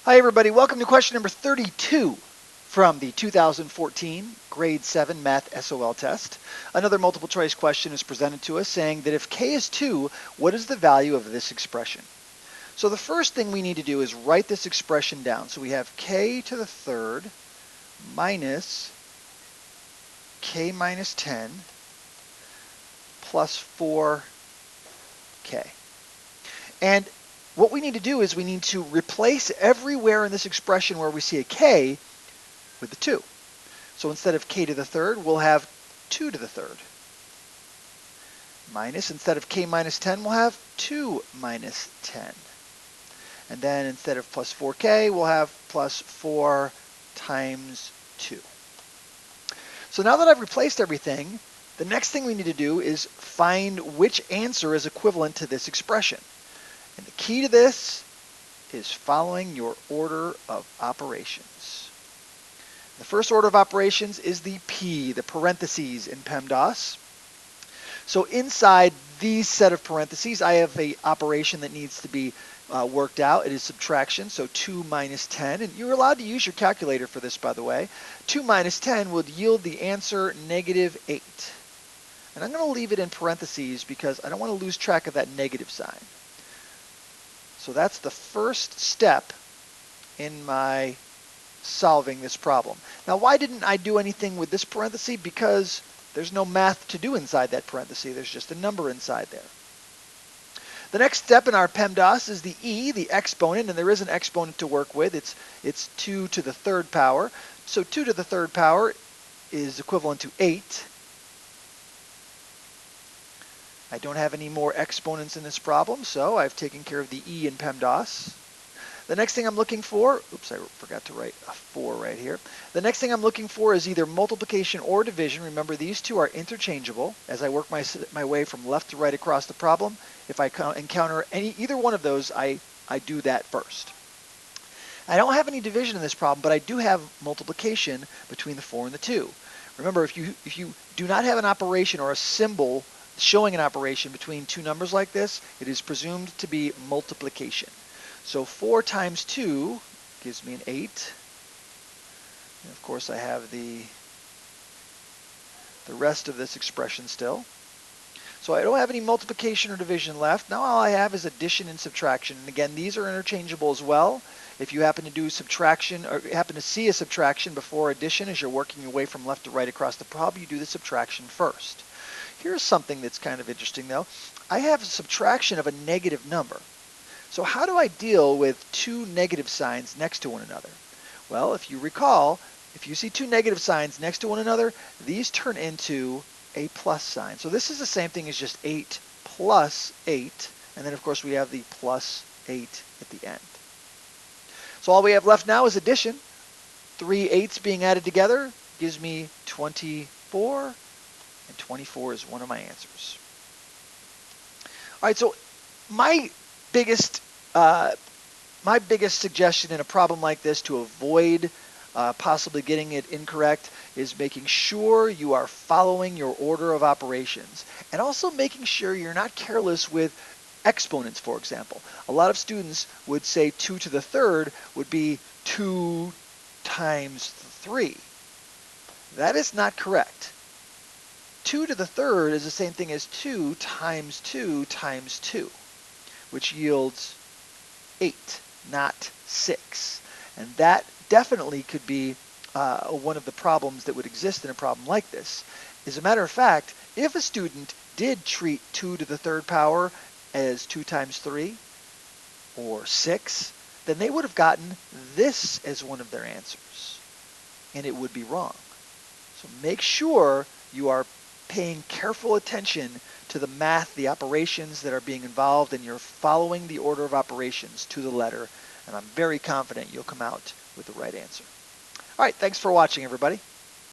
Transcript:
Hi everybody, welcome to question number 32 from the 2014 grade 7 math SOL test. Another multiple choice question is presented to us saying that if k is 2, what is the value of this expression? So the first thing we need to do is write this expression down. So we have k to the third minus k minus 10 plus 4k. And what we need to do is we need to replace everywhere in this expression where we see a k with a 2. So instead of k to the third, we'll have 2 to the third. Minus, instead of k minus 10, we'll have 2 minus 10. And then instead of plus 4k, we'll have plus 4 times 2. So now that I've replaced everything, the next thing we need to do is find which answer is equivalent to this expression. And the key to this is following your order of operations. The first order of operations is the P, the parentheses in PEMDAS. So inside these set of parentheses, I have an operation that needs to be worked out. It is subtraction, so 2 minus 10. And you're allowed to use your calculator for this, by the way. 2 minus 10 would yield the answer negative 8. And I'm going to leave it in parentheses because I don't want to lose track of that negative sign. So that's the first step in my solving this problem. Now, why didn't I do anything with this parenthesis? Because there's no math to do inside that parenthesis. There's just a number inside there. The next step in our PEMDAS is the E, the exponent, and there is an exponent to work with. It's 2 to the third power. So 2 to the third power is equivalent to 8. I don't have any more exponents in this problem, so I've taken care of the E in PEMDAS. The next thing I'm looking for, oops, I forgot to write a 4 right here. The next thing I'm looking for is either multiplication or division. Remember, these two are interchangeable. As I work my way from left to right across the problem, if I encounter either one of those, I do that first. I don't have any division in this problem, but I do have multiplication between the 4 and the 2. Remember, if you do not have an operation or a symbol showing an operation between two numbers like this, it is presumed to be multiplication. So 4 times 2 gives me an 8. And of course, I have the rest of this expression still. So I don't have any multiplication or division left. Now all I have is addition and subtraction. And again, these are interchangeable as well. If you happen to do subtraction or happen to see a subtraction before addition as you're working your way from left to right across the problem, you do the subtraction first. Here's something that's kind of interesting though. I have a subtraction of a negative number. So how do I deal with two negative signs next to one another? Well, if you recall, if you see two negative signs next to one another, these turn into a plus sign. So this is the same thing as just 8 plus 8. And then, of course, we have the plus 8 at the end. So all we have left now is addition. 3 8s being added together gives me 24. And 24 is one of my answers. All right, so my biggest suggestion in a problem like this to avoid possibly getting it incorrect is making sure you are following your order of operations and also making sure you're not careless with exponents, for example. A lot of students would say 2 to the third would be 2 times 3. That is not correct. 2 to the third is the same thing as 2 times 2 times 2, which yields 8, not 6. And that definitely could be one of the problems that would exist in a problem like this. As a matter of fact, if a student did treat 2 to the third power as 2 times 3 or 6, then they would have gotten this as one of their answers, and it would be wrong. So make sure you are paying careful attention to the math, the operations that are being involved, and you're following the order of operations to the letter, and I'm very confident you'll come out with the right answer. All right, thanks for watching, everybody.